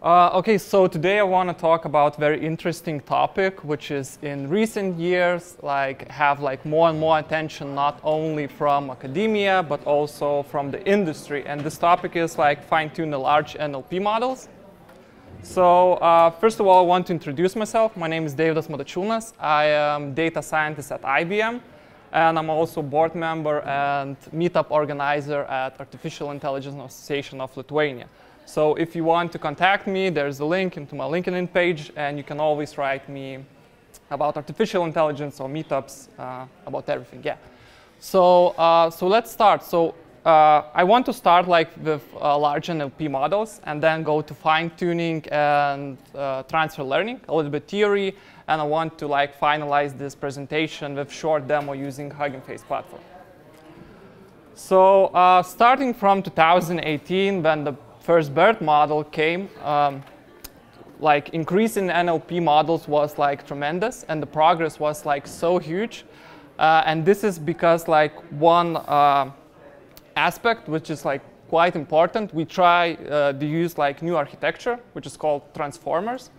Okay, so today I want to talk about very interesting topic, which is in recent years, have more and more attention, not only from academia, but also from the industry. And this topic is fine-tune the large NLP models. So first of all, I want to introduce myself. My name is Deividas Matačiūnas. I am data scientist at IBM, and I'm also board member and meetup organizer at Artificial Intelligence Association of Lithuania. So if you want to contact me, there's a link into my LinkedIn page, and you can always write me about artificial intelligence or meetups, about everything. Yeah. So let's start. So I want to start with large NLP models, and then go to fine-tuning and transfer learning, a little bit theory, and I want to finalize this presentation with short demo using Hugging Face platform. So starting from 2018, when the first BERT model came, increase in NLP models was tremendous, and the progress was so huge. And this is because one aspect which is quite important, we try to use new architecture, which is called transformers.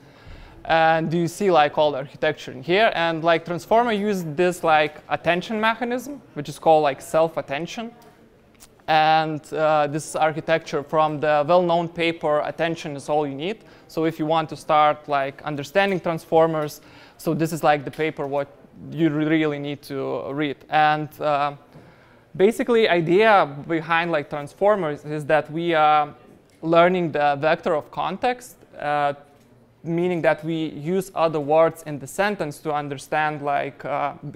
And you see all the architecture in here, and transformer use this attention mechanism, which is called self-attention. And this architecture from the well-known paper, Attention is All You Need. So if you want to start understanding transformers, so this is the paper what you really need to read. And basically, idea behind transformers is that we are learning the vector of context, meaning that we use other words in the sentence to understand,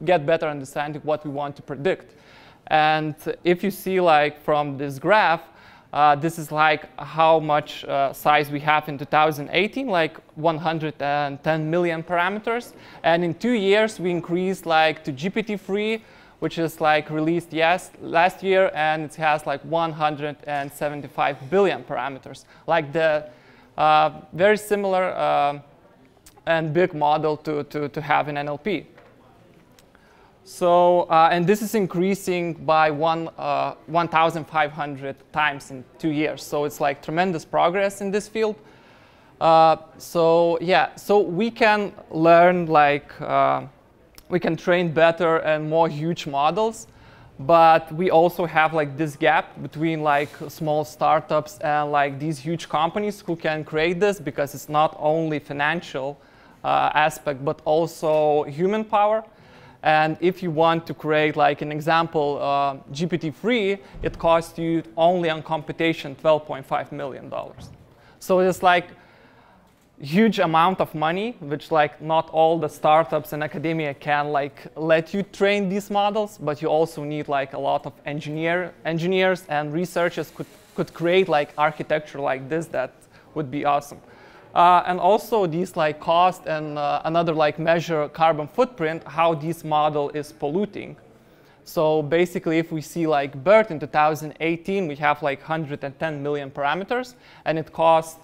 get better understanding what we want to predict. And if you see from this graph, this is how much size we have in 2018, 110 million parameters. And in 2 years, we increased to GPT-3, which is released last year, and it has 175 billion parameters. The very similar and big model to have in NLP. So, and this is increasing by 1,500 times in 2 years. So it's tremendous progress in this field. So yeah, so we can learn we can train better and more huge models, but we also have this gap between small startups and these huge companies who can create this, because it's not only financial aspect, but also human power. And if you want to create, an example, GPT-3, it costs you only on computation $12.5 million. So it's huge amount of money, which not all the startups and academia can let you train these models, but you also need a lot of engineers and researchers could create architecture like this. That would be awesome. And also these cost and another measure carbon footprint, how this model is polluting. So basically, if we see BERT in 2018, we have 110 million parameters, and it costs,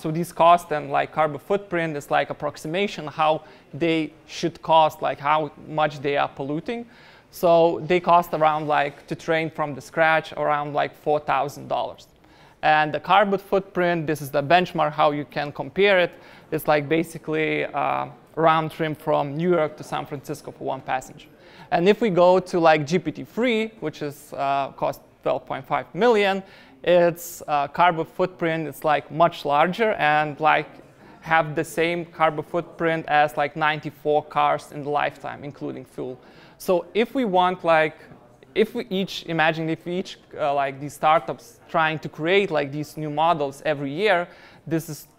so these cost and carbon footprint is approximation how they should cost, how much they are polluting. So they cost around to train from the scratch around $4,000. And the carbon footprint, this is the benchmark how you can compare it. It's basically round trip from New York to San Francisco for one passenger. And if we go to GPT-3, which is cost 12.5 million, its carbon footprint is much larger and have the same carbon footprint as 94 cars in the lifetime, including fuel. So if we want if we each these startups trying to create these new models every year, this is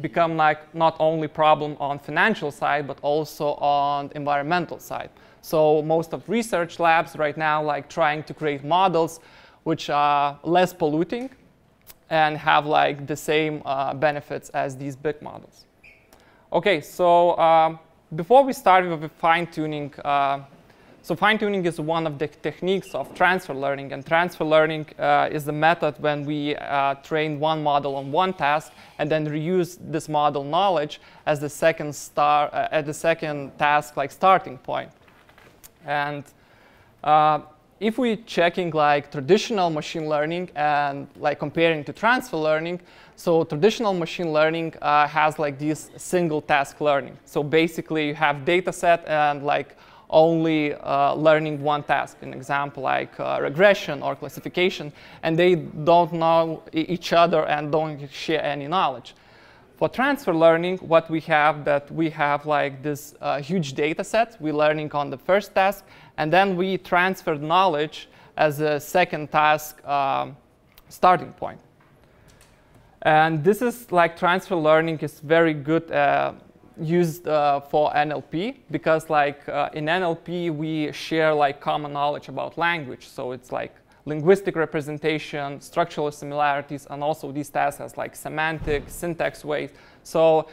become not only problem on financial side, but also on environmental side. So most of research labs right now trying to create models which are less polluting and have the same benefits as these big models. Okay, so before we start with fine-tuning, so fine-tuning is one of the techniques of transfer learning, and transfer learning is the method when we train one model on one task and then reuse this model knowledge as the second task starting point. And if we checking like traditional machine learning and like comparing to transfer learning, so traditional machine learning has like this single task learning. So basically you have data set and like only learning one task, an example like regression or classification, and they don't know each other and don't share any knowledge. For transfer learning, what we have like this huge data set. We're learning on the first task, and then we transfer knowledge as a second task starting point. And this is like transfer learning is very good used for NLP, because like in NLP we share like common knowledge about language. So it's like linguistic representation, structural similarities, and also these tasks has like semantic, syntax weight. So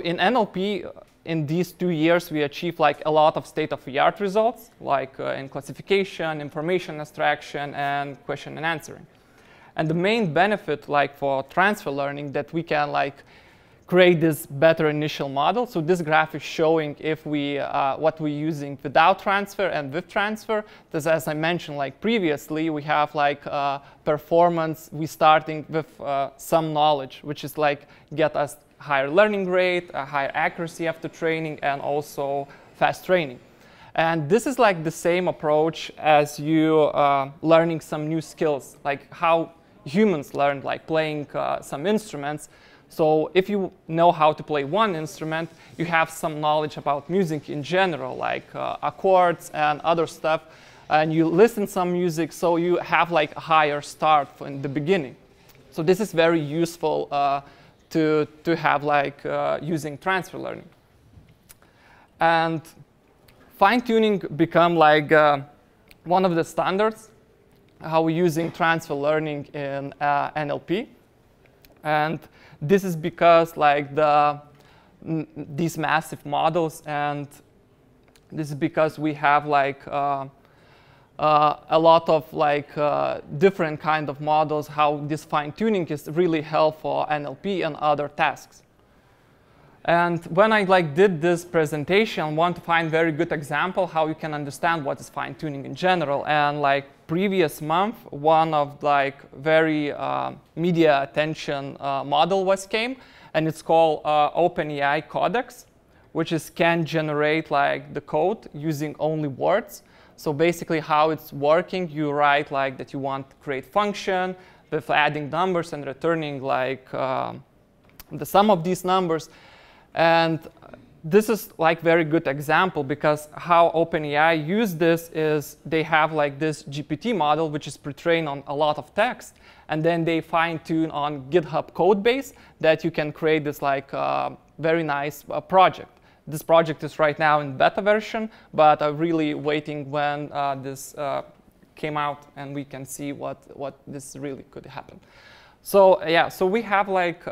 in NLP, in these 2 years, we achieved like a lot of state-of-the-art results, like in classification, information abstraction, and question and answering. And the main benefit, like for transfer learning, that we can like create this better initial model. So this graph is showing if we what we're using without transfer and with transfer. This, as I mentioned like previously, we have like performance. We starting with some knowledge, which is like get us higher learning rate, a higher accuracy after training, and also fast training. And this is like the same approach as you learning some new skills, like how humans learn, like playing some instruments. So if you know how to play one instrument, you have some knowledge about music in general, like accords and other stuff, and you listen some music, so you have like a higher start in the beginning. So this is very useful to have like using transfer learning. And fine-tuning become like one of the standards how we're using transfer learning in NLP. And this is because like these massive models, and this is because we have like a lot of like different kind of models, how this fine-tuning is really helpful for NLP and other tasks. And when I like did this presentation, I want to find very good example how you can understand what is fine-tuning in general. And like previous month, one of like very media attention model came, and it's called OpenEI Codex, which can generate like the code using only words. So basically how it's working, you write like that you want to create function with adding numbers and returning like the sum of these numbers. And this is like very good example, because how OpenEI use this is they have like this GPT model which is pre-trained on a lot of text, and then they fine-tune on GitHub code base that you can create this like very nice project. This project is right now in beta version, but I'm really waiting when this came out and we can see what this really could happen. So yeah, so we have like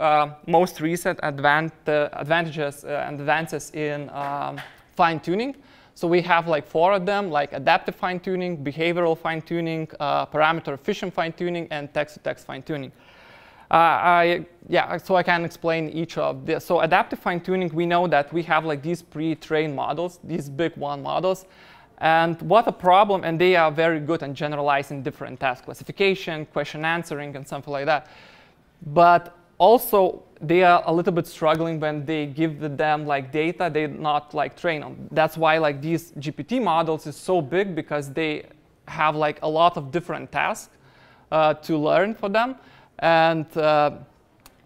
most recent advantages and advances in fine-tuning. So we have like 4 of them, like adaptive fine-tuning, behavioral fine-tuning, parameter-efficient fine-tuning, and text-to-text fine-tuning. So I can explain each of this. So adaptive fine-tuning, we know that we have like these pre-trained models, these big one models. And what a problem, and they are very good and generalizing different tasks, classification, question answering, and something like that. But also, they are a little bit struggling when they give them like data they not like train on. That's why like these GPT models is so big, because they have like a lot of different tasks to learn for them. And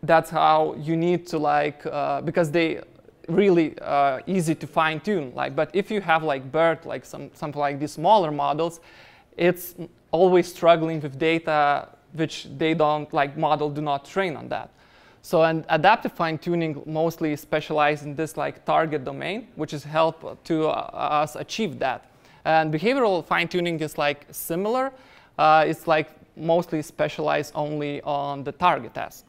that's how you need to like, because they really easy to fine-tune. Like, but if you have like BERT, like something like these smaller models, it's always struggling with data which they don't like model do not train on that. So and adaptive fine-tuning mostly specialize in this like target domain, which is help to us achieve that. And behavioral fine-tuning is like similar. It's like mostly specialized only on the target task.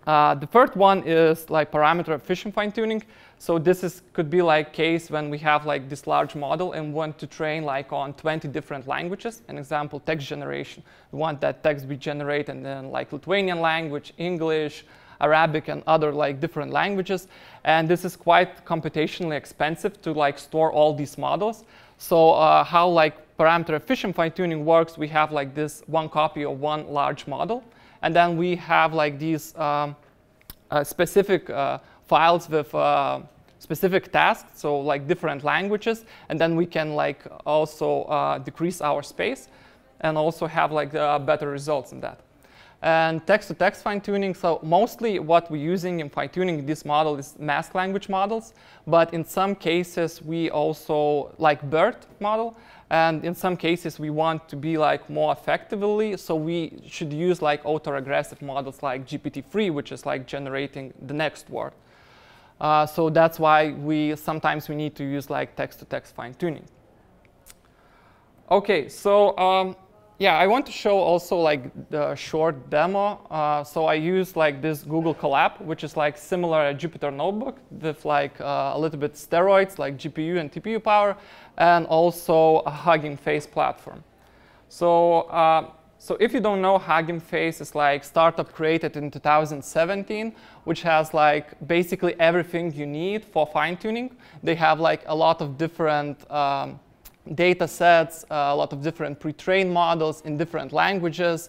The third one is like parameter-efficient fine-tuning. So this could be like case when we have like this large model and want to train like on 20 different languages. An example, text generation. We want that text be generated and then like Lithuanian language, English, Arabic, and other like different languages. And this is quite computationally expensive to like store all these models. So how like parameter efficient fine-tuning works, we have like this one copy of one large model. And then we have like these specific files with specific tasks, so like different languages. And then we can like also decrease our space and also have like better results in that. And text-to-text fine-tuning, so mostly what we're using in fine-tuning this model is mask language models, but in some cases we also like BERT model, and in some cases we want to be like more effectively, so we should use like autoregressive models like GPT-3, which is like generating the next word. So that's why sometimes we need to use like text-to-text fine-tuning. Okay, so yeah, I want to show also like the short demo. So I use like this Google Colab, which is like similar to Jupyter Notebook with like a little bit steroids like GPU and TPU power, and also a Hugging Face platform. So so if you don't know, Hugging Face is like startup created in 2017, which has like basically everything you need for fine-tuning. They have like a lot of different data sets, a lot of different pre-trained models in different languages.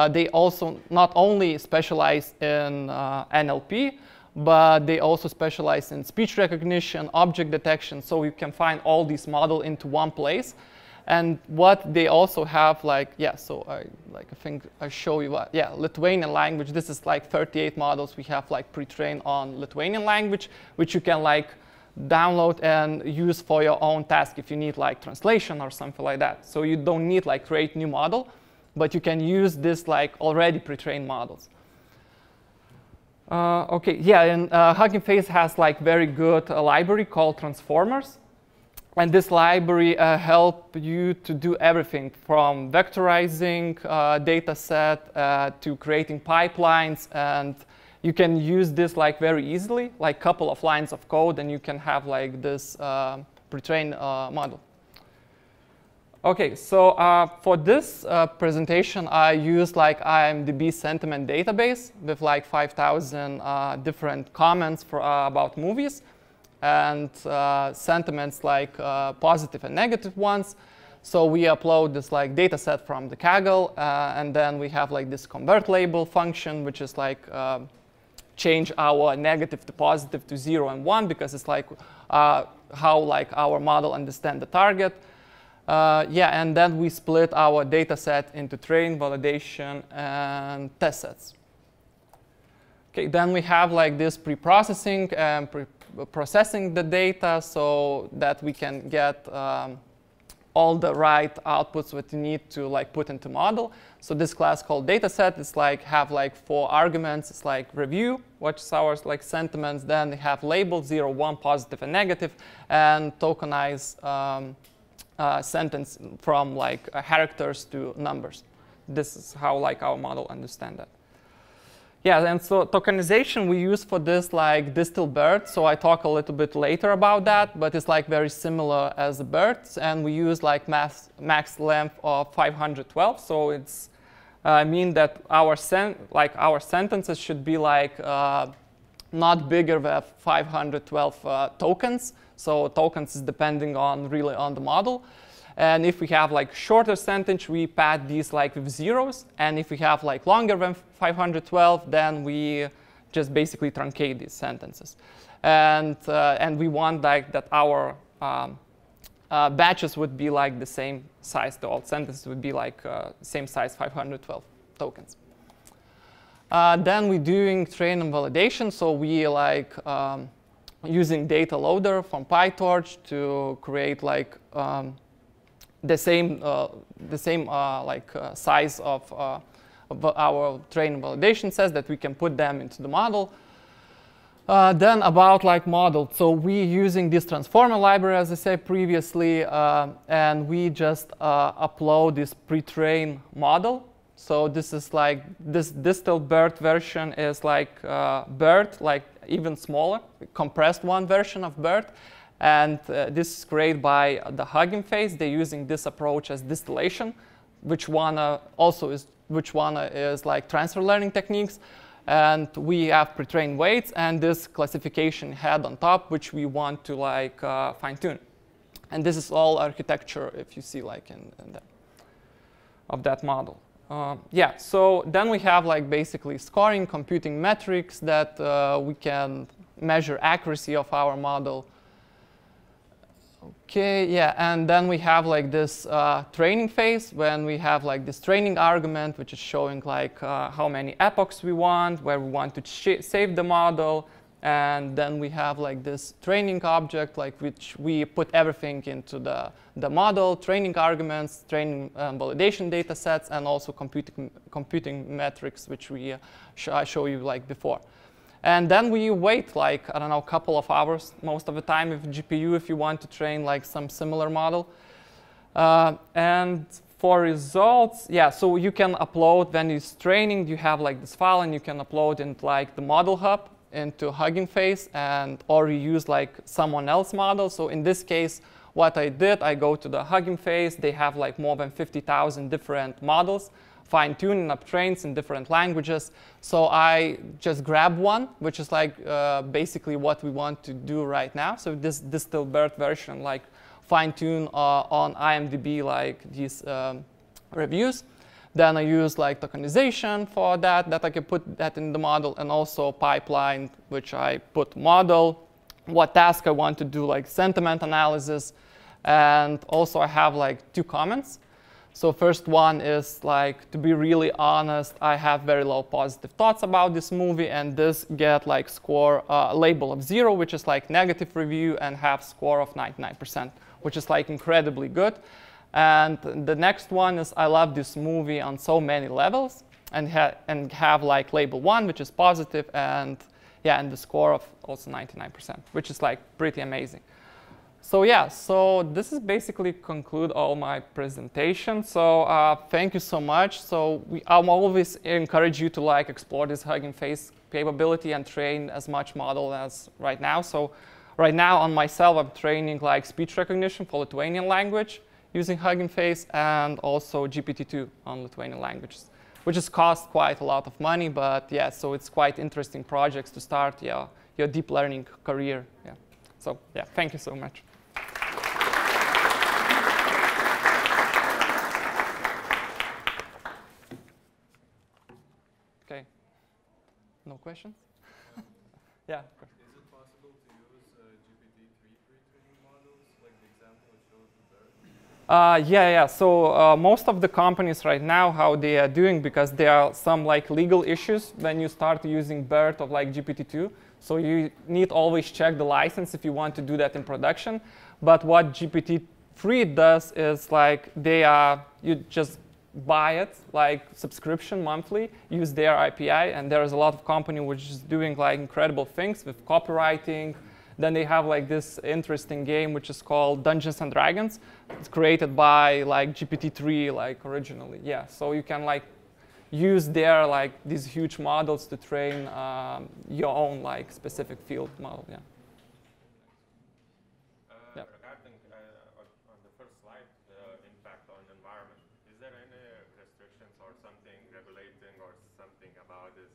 They also not only specialize in NLP, but they also specialize in speech recognition, object detection, so you can find all these models into one place. And what they also have, like, yeah, so I think I show you what, yeah, Lithuanian language. This is like 38 models we have like pre-trained on Lithuanian language, which you can like download and use for your own task if you need like translation or something like that. So you don't need like create new model, but you can use this like already pre-trained models. Okay, yeah, and Hugging Face has like very good library called transformers. And this library helps you to do everything from vectorizing data set to creating pipelines, and you can use this like very easily, like a couple of lines of code, and you can have like this pre-trained model. Okay, so for this presentation, I use like IMDb sentiment database with like 5,000 different comments about movies, and sentiments like positive and negative ones. So we upload this like data set from the Kaggle, and then we have like this convert label function, which is like change our negative to positive to 0 and 1, because it's like how like our model understand the target. Yeah, and then we split our data set into train, validation, and test sets. Okay, then we have like this pre-processing and processing the data so that we can get all the right outputs that you need to like put into model. So this class called dataset is like have like 4 arguments. It's like review, which is our like sentiments. Then they have label 0, 1, positive and negative, and tokenize sentence from like characters to numbers. This is how like our model understand that. Yeah, and so tokenization we use for this like distal BERT. So I talk a little bit later about that, but it's like very similar as the BERT, and we use like max length of 512. So it's mean that our sentences should be like not bigger than 512 tokens. So tokens is depending on really on the model. And if we have like shorter sentence, we pad these like with zeros. And if we have like longer than 512, then we just basically truncate these sentences. And we want like that our batches would be like the same size. The all sentences would be like same size, 512 tokens. Then we're doing train and validation. So we like using data loader from PyTorch to create like the same size of our train and validation sets that we can put them into the model. Then about like model, so we're using this transformer library, as I said previously, and we just upload this pre-trained model. So this is like this distal BERT version is like BERT, like even smaller, compressed one version of BERT. And this is created by the Hugging Face. They're using this approach as distillation, which one is like transfer learning techniques. And we have pre-trained weights and this classification head on top, which we want to like fine-tune. And this is all architecture, if you see like in that, of that model. Yeah, so then we have like basically scoring, computing metrics that we can measure accuracy of our model. Okay, yeah, and then we have like this training phase when we have like this training argument, which is showing like how many epochs we want, where we want to save the model. And then we have like this training object, like which we put everything into the model, training arguments, training validation data sets, and also computing metrics, which we I show you like before. And then we wait like, I don't know, a couple of hours most of the time with GPU if you want to train like some similar model. And for results, yeah, so you can upload, when it's training, you have like this file and you can upload into like the model hub into Hugging Face, and or you use like someone else's model. So in this case, what I did, I go to the Hugging Face. They have like more than 50,000 different models, fine-tuned and up-trained in different languages. So I just grab one, which is like basically what we want to do right now. So this distilled BERT version, like fine-tune on IMDb, like these reviews. Then I use like tokenization for that I can put that in the model, and also pipeline, which I put model, what task I want to do, like sentiment analysis. And also I have like 2 comments. So first one is like, to be really honest, I have very low positive thoughts about this movie, and this get like score label of 0, which is like negative review, and have score of 99%, which is like incredibly good. And the next one is, I love this movie on so many levels, and have like label 1, which is positive, and yeah, and the score of also 99%, which is like pretty amazing. So yeah, so this is basically conclude all my presentation. So thank you so much. So I'm always encourage you to like explore this Hugging Face capability and train as much model as right now. So right now on myself, I'm training like speech recognition for Lithuanian language using Hugging Face, and also GPT-2 on Lithuanian languages, which has cost quite a lot of money, but yeah, so it's quite interesting projects to start your deep learning career. Yeah. So yeah, thank you so much. Okay, no questions? Yeah. Is it possible to use GPT-3 pre-training models, like the example I showed with BERT? Yeah. So most of the companies right now, how they are doing, because there are some like legal issues when you start using BERT of like GPT-2. So you need always check the license if you want to do that in production. But what GPT-3 does is like you just buy it like subscription monthly, use their API, and there's a lot of company which is doing like incredible things with copywriting. Then they have like this interesting game which is called Dungeons and Dragons. It's created by like GPT-3 like originally. Yeah, so you can like use their like these huge models to train your own like specific field model. Yeah. Regarding on the first slide, the impact on environment, is there any restrictions or something regulating or something about this?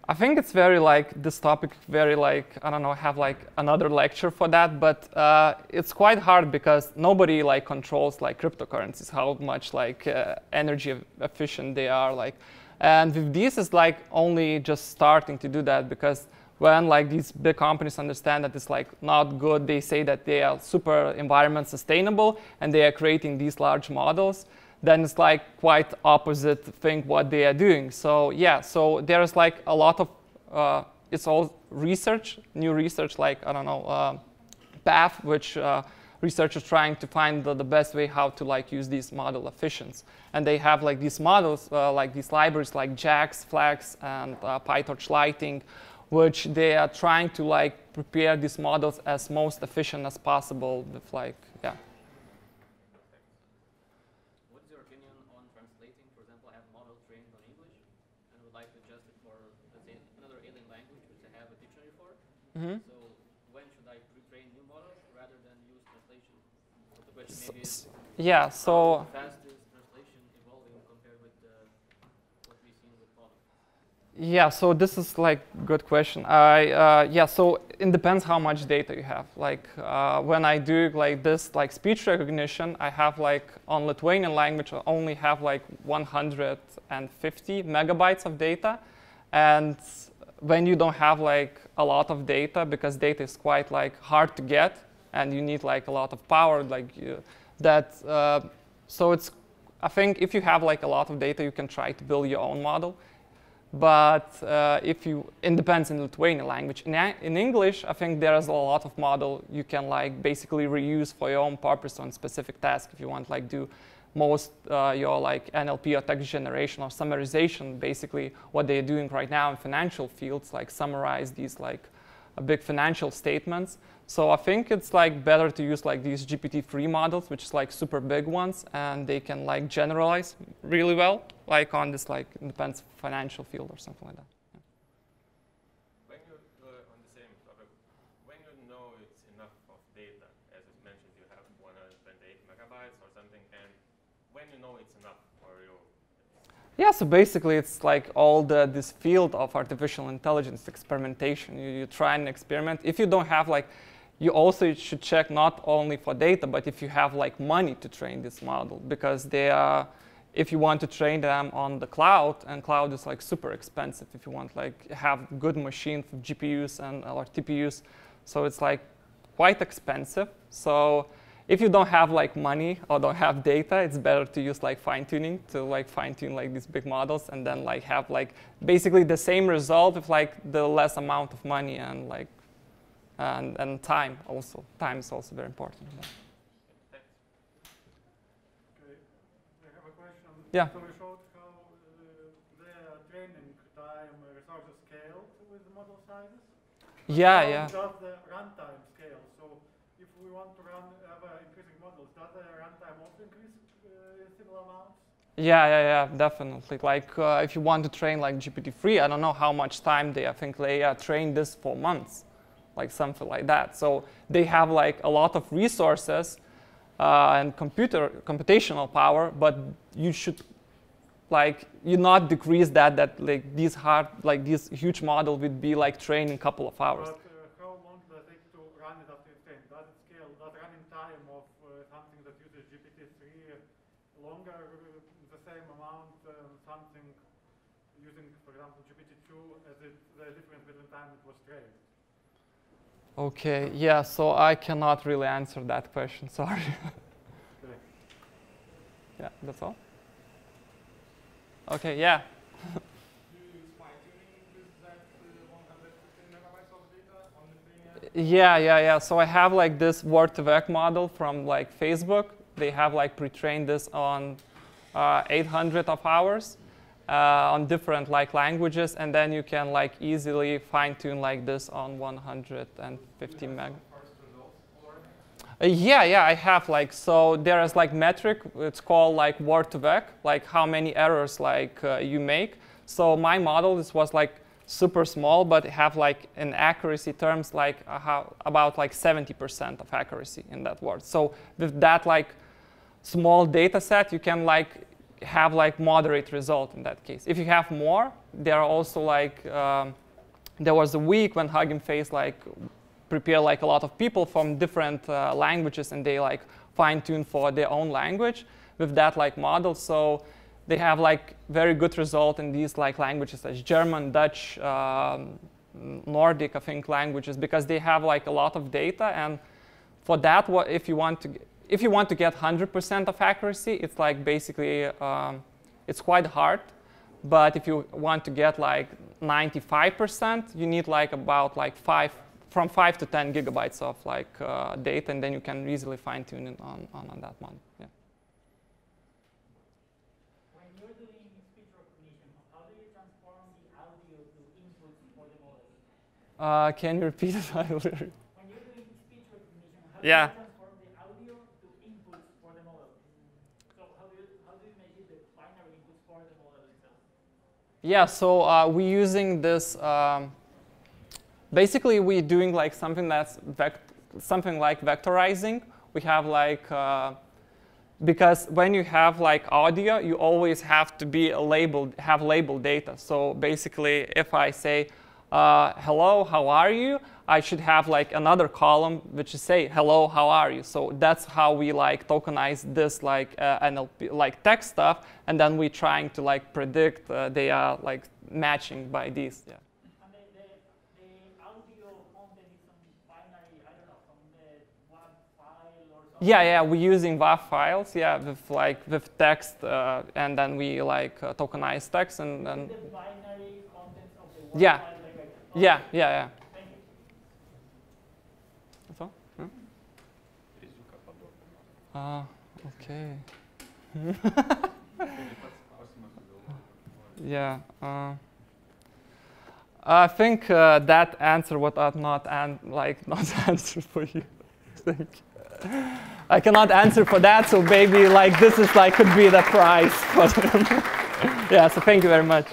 I think it's very like this topic, very like, I don't know, have like another lecture for that, but it's quite hard because nobody like controls like cryptocurrencies, how much like energy efficient they are, like, and with these is like only just starting to do that, because when like these big companies understand that it's like not good, they say that they are super environment sustainable and they are creating these large models, then it's like quite opposite thing what they are doing. So yeah, so there's like a lot of, it's all research, new research, like, I don't know, path, which researchers trying to find the best way how to like use these model efficiency. And they have like these models, like these libraries like JAX, Flax, and PyTorch Lighting, which they are trying to like prepare these models as most efficient as possible with like, yeah. What is your opinion on translating? For example, I have a model trained on English and would like to adjust it for, let's say, another alien language which I have a dictionary for. Mm-hmm. So when should I pre-train new models rather than use translation? So the question maybe is, yeah, so how fast is translation evolving compared with what we've seen with models? Yeah, so this is like good question. Yeah, so it depends how much data you have. Like when I do like this like speech recognition, I have like on Lithuanian language I only have like 150 megabytes of data, and when you don't have like a lot of data, because data is quite like hard to get, and you need like a lot of power, like so it's, I think if you have like a lot of data, you can try to build your own model. But it depends in Lithuanian language. In English, I think there is a lot of model you can like basically reuse for your own purpose on specific task. If you want like do most your like NLP or text generation or summarization, basically what they're doing right now in financial fields, like summarize these like big financial statements. So I think it's like better to use like these GPT-3 models, which is like super big ones, and they can like generalize really well, like on this like depends financial field or something like that. Yeah. When you on the same topic, when you know it's enough of data, as you mentioned, you have 128 megabytes or something, and when you know it's enough for you. Yeah, so basically it's like all this field of artificial intelligence experimentation. You try an experiment. If you don't have like, you also should check not only for data, but if you have like money to train this model, because they are, if you want to train them on the cloud, and cloud is like super expensive if you want like have good machines, GPUs and or TPUs, so it's like quite expensive. So if you don't have like money or don't have data, it's better to use like fine-tuning to like fine-tune like these big models, and then like have like basically the same result with like the less amount of money and like and time also. Time is also very important. Yeah. Okay, I have a question. Yeah. So you showed how the training time resources scale with the model sizes. Yeah, How yeah. does the runtime scale? So if we want to have increasing models, does the runtime also increase in similar amounts? Yeah, definitely. Like if you want to train like GPT-3, I don't know how much time I think they trained this for months, like something like that. So they have like a lot of resources and computational power, but you should like you not decrease that like these huge model would be like trained in a couple of hours. But how long does it take to run it after it's trained? Does it scale? Does running time of something that uses GPT-3 longer, the same amount, something using, for example, GPT-2, as the difference between time it was trained? Okay, yeah, so I cannot really answer that question, sorry. Okay. Yeah, that's all? Okay, yeah. Do you use fine-tuning with that 115 megabytes of data on the Lithuanian? Yeah. So I have like this word-to-vec model from like Facebook. They have like pre-trained this on 800 of hours on different like languages, and then you can like easily fine-tune like this on 150 meg. Yeah, I have like, so there is like metric, it's called like word-to-vec, like how many errors like you make. So my model, this was like super small, but have like in accuracy terms like about like 70% of accuracy in that word. So with that like small data set, you can like have like moderate result in that case. If you have more, there are also like, there was a week when Hugging Face like prepare like a lot of people from different languages, and they like fine-tune for their own language with that like model. So they have like very good result in these like languages as German, Dutch, Nordic, I think, languages, because they have like a lot of data. And for that, if you want to get 100% of accuracy, it's like basically it's quite hard. But if you want to get like 95%, you need like about like from 5 to 10 gigabytes of like data, and then you can easily fine-tune it on that model. Yeah. When you're doing speech recognition, how do you transform the audio to inputs for the model? Can you repeat it? When you're doing speech recognition, how do Yeah. you transform the audio to inputs for the model? So how do you make it the binary inputs for the model itself? Yeah, so we're using this. Basically, we're doing like something that's something like vectorizing. We have like because when you have like audio, you always have to be have labeled data. So basically, if I say, hello, how are you? I should have like another column which is say, hello, how are you? So that's how we like tokenize this like NLP, like text stuff, and then we trying to like predict they are like matching by these. Yeah. And the audio content is some binary, I don't know, from the WAV file or something? Yeah, we're using WAV files, yeah, with text, and then we like tokenize text and then. The binary contents of the WAV Yeah. file directly. Yeah. Thank you. That's all? Okay. Yeah. I think that answer would not answer for you. I cannot answer for that, so maybe like this is like could be the prize for them. Yeah. So thank you very much.